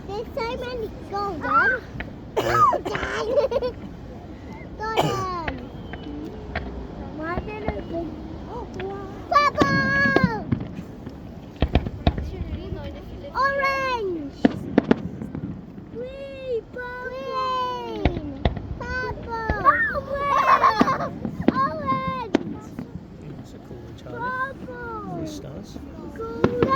There's so many golden. Golden. Golden. One little big. Purple. Orange. Green. Green. Purple. Orange. What's it called, Charlie? Purple. These stars? Golden.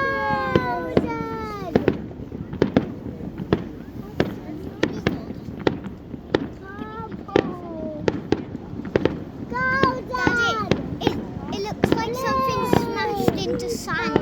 Into sand.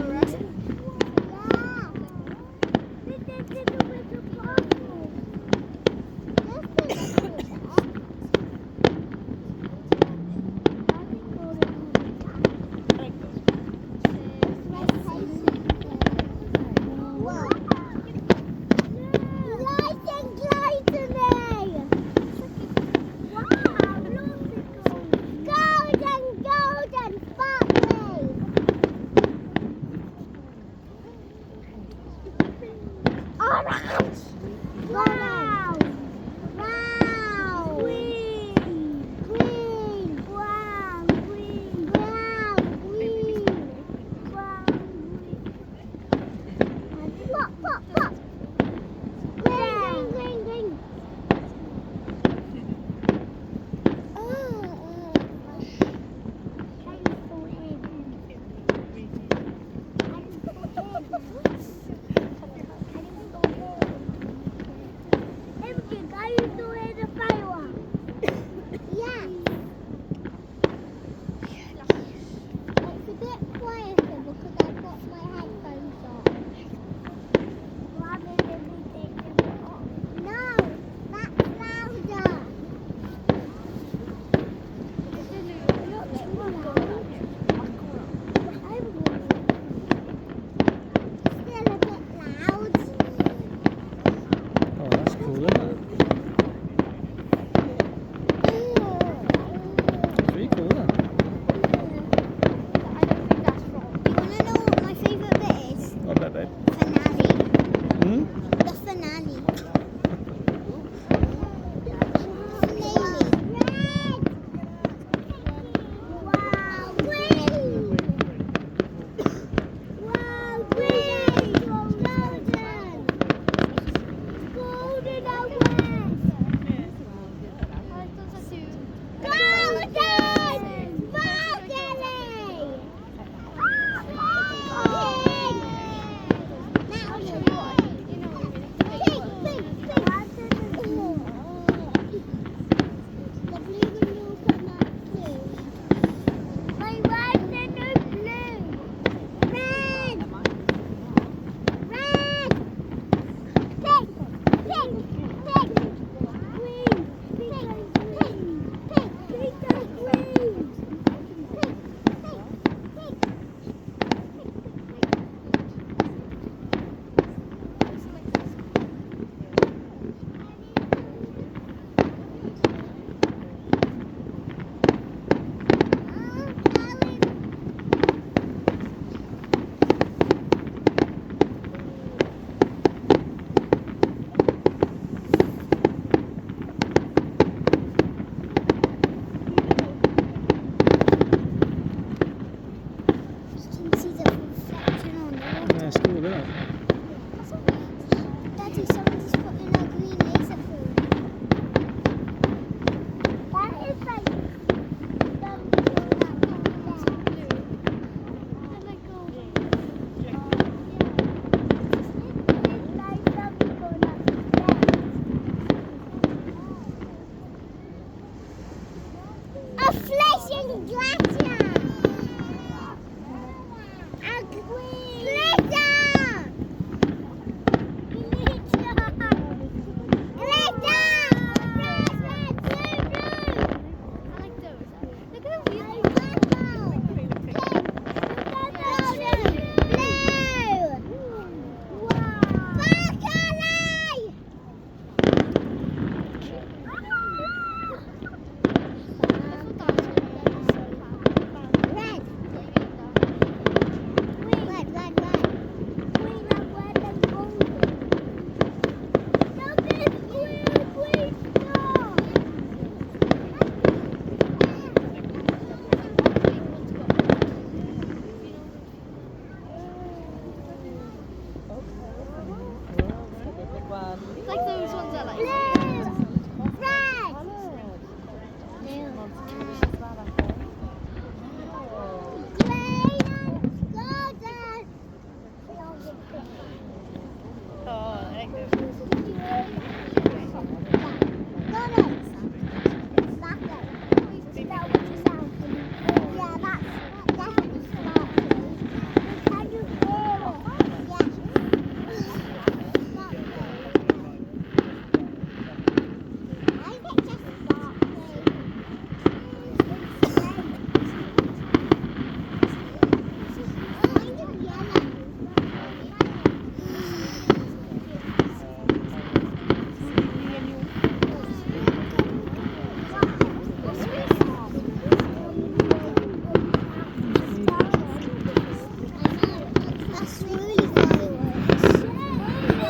swirly fireworks.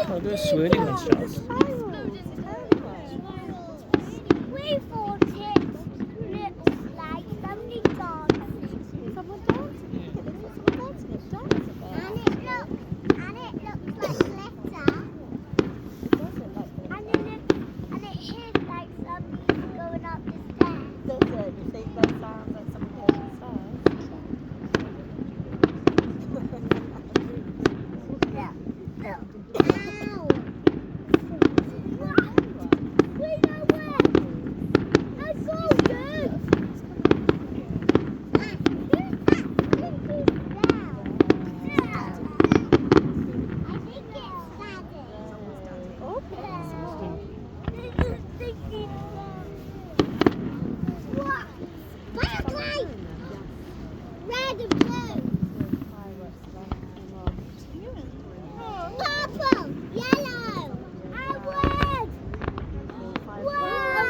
Oh, do a swirly ones, Charles. We thought it looked like somebody dancing. Someone dancing. Someone dancing. It does a bit. And it looks like glitter. Does it like And it is like somebody's going up the stairs. Does it? You think that sounds like someone goes upstairs? Ow! What? Wait, no way! That's golden! Who's that cookie down? I think it's Daddy. Okay. This is sticky down. What? Black light! Red and blue. Purple, yellow, and red. Wow!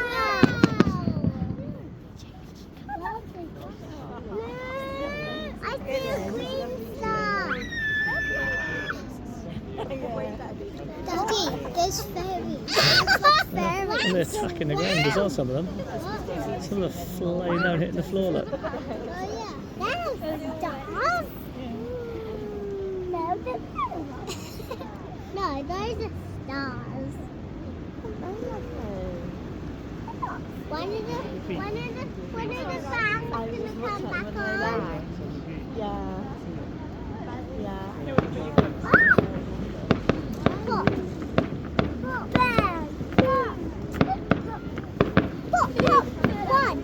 I see a green star. Daddy, there's fairies. And they're attacking the ground as well, some of them. Some of them are flying down, hitting the floor, look. Oh yeah, there's stars. No, no, those are stars. One of the fans is gonna come back on. Yeah. Yeah. Pop. Bang. Pop. Pop. One.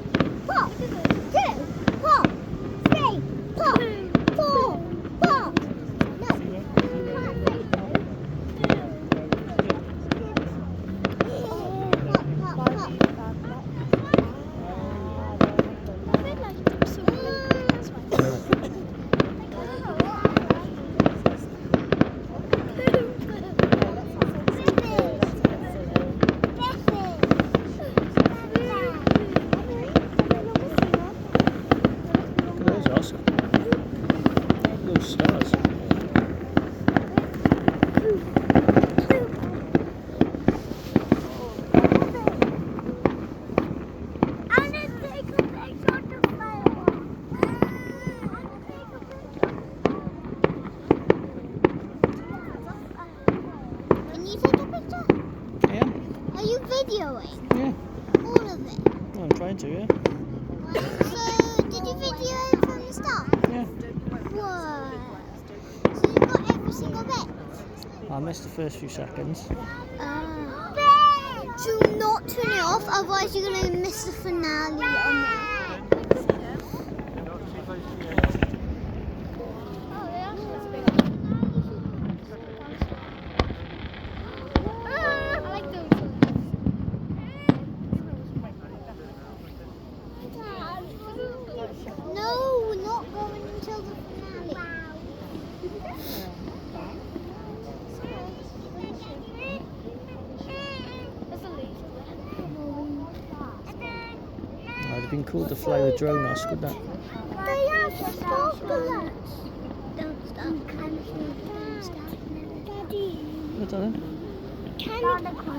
Pop. Two. Pop. Three. Pop. Four. Pop. No. Can't say so. Pop. Pop. Pop. Look at those, Oscar. Those stars. Can you take a picture? Yeah, Are you videoing yeah. all of it? I'm trying to, yeah. So, did you video it from the start? Yeah. Whoa. So you got every single bit? I missed the first few seconds. Do not turn it off, otherwise you're going to miss the finale on there. No, we're not going until the finale. It'd have been cool to fly the drone, Oscar, wouldn't it? They have sparklers. Don't stop. Daddy, I don't know.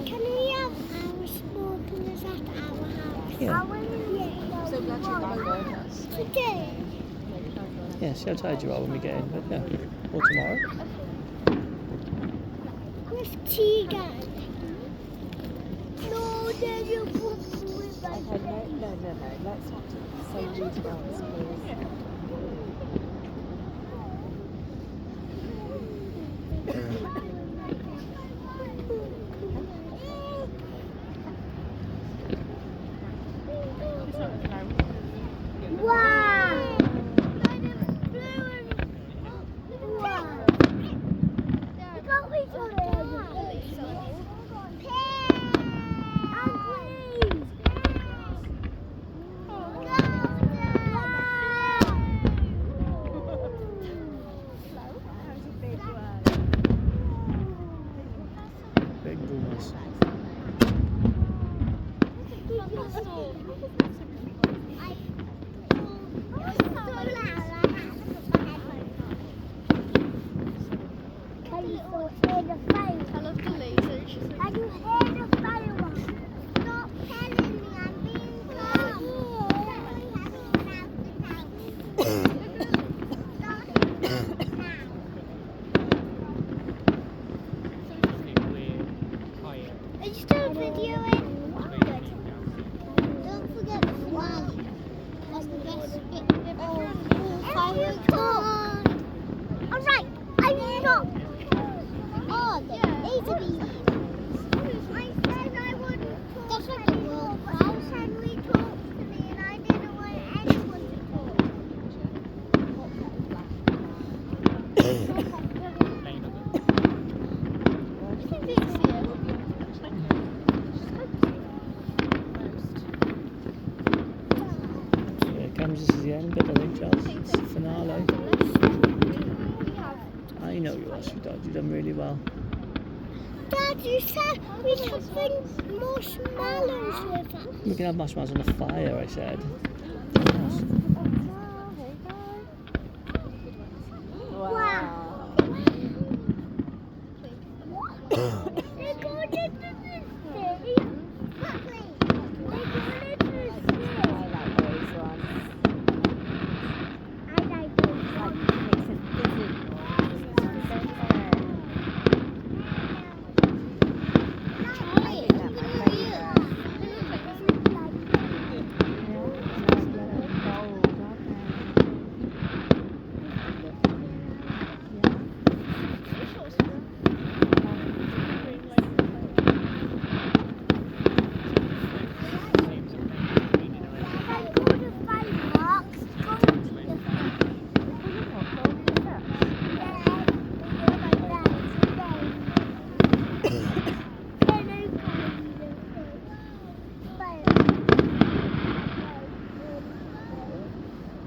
can we have our sparklers at our house? Yeah. So glad you got with us. Today. Yeah, see how tired you are when we get in, but yeah. Or tomorrow. With Tegan. No, Daddy, you're with Okay, no. Let's not say rude dance, please. Wow! Wow! Look how we got it. And green. I used to hear the fire. I love the laser. It's just I can hear the fireworks. Stop telling me I'm being calm. Are you still videoing? Don't forget the flag. That's the best bit. Fireworks. Alright, I'm not. Oh, the laser beam. I said I wouldn't talk. That's what the world was. How can we talk to me and I didn't want anyone to talk. You can fix it. Here it comes, this is the end bit, I think, Charles. It's the finale. I know you are, sweetheart. You've done really well. Dad, you said we could bring marshmallows with us. We can have marshmallows on the fire, I said. wow. They're going into the city. They're going into the city. I like those ones. I like those. Like, makes it busy. Charlie, I'm going to use.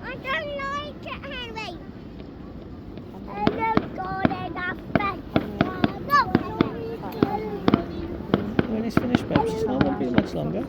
I don't like it, Henry. When it's finished, babes, it's not going to be much longer.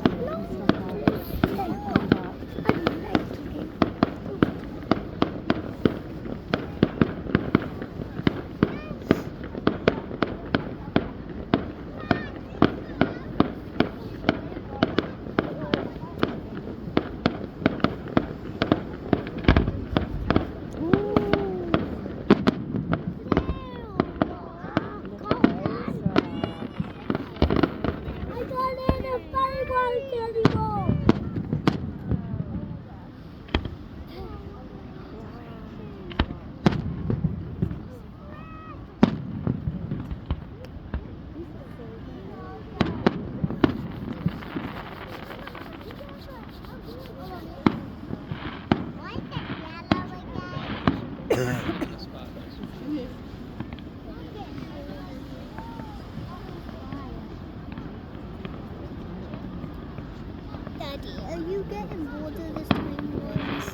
Daddy, are you getting bored of this tiny ones?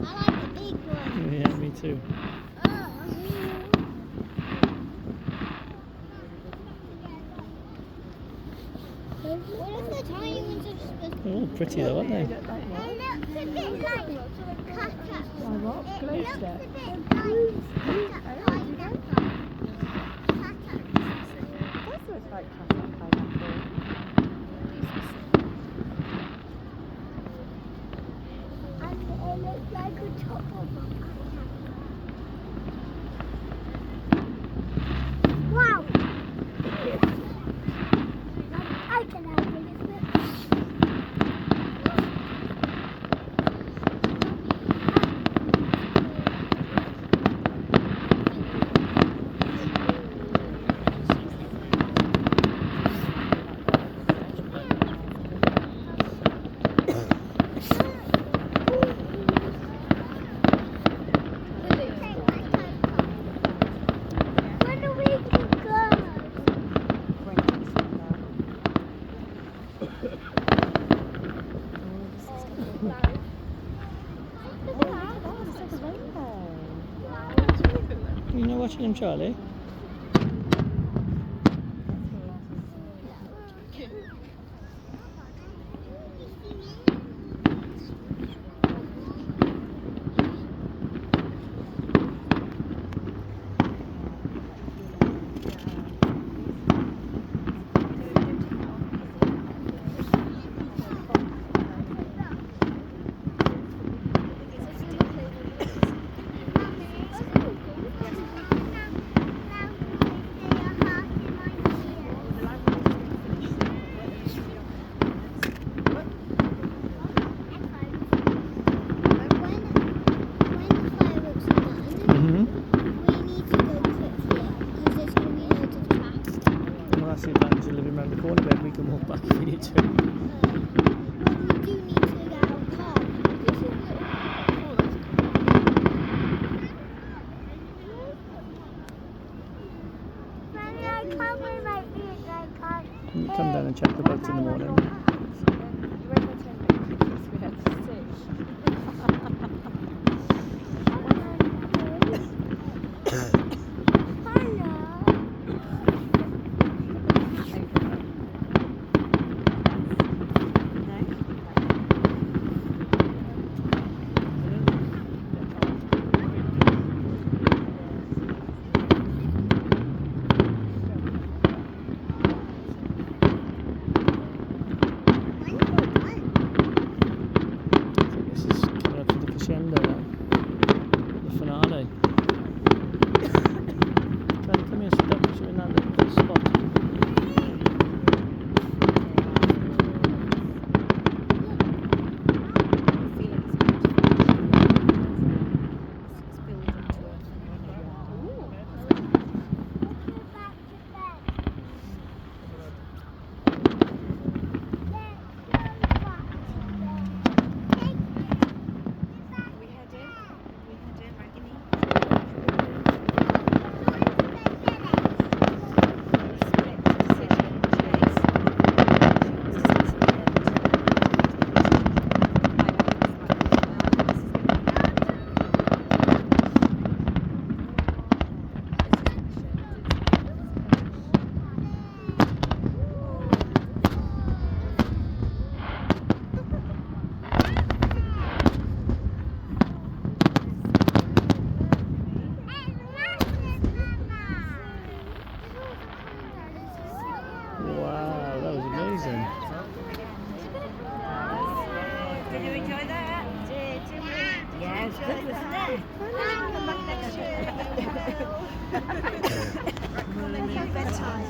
I like the big one. Yeah, me too. What if the tiny ones are supposed to Oh, pretty though, aren't they? It looks a bit like cut-up. what? Glow It looks a stick? bit like pineapple. It does look like cut up pineapple. And it looks like a top of a pineapple. Wow! I can help you with it. When do we go? Bring it together. You're not watching him, Charlie? lucky for you too. We do need to get our car. Mommy, I can't with my feet. I can't. You come down and check the boat in the morning. You won't go to make pictures, we had to This is coming up to the crescendo now. The finale. Come here, sit down, because you're in that little spot. Wow, that was amazing. Did you enjoy that? Yeah, it's good, wasn't it? Bedtime.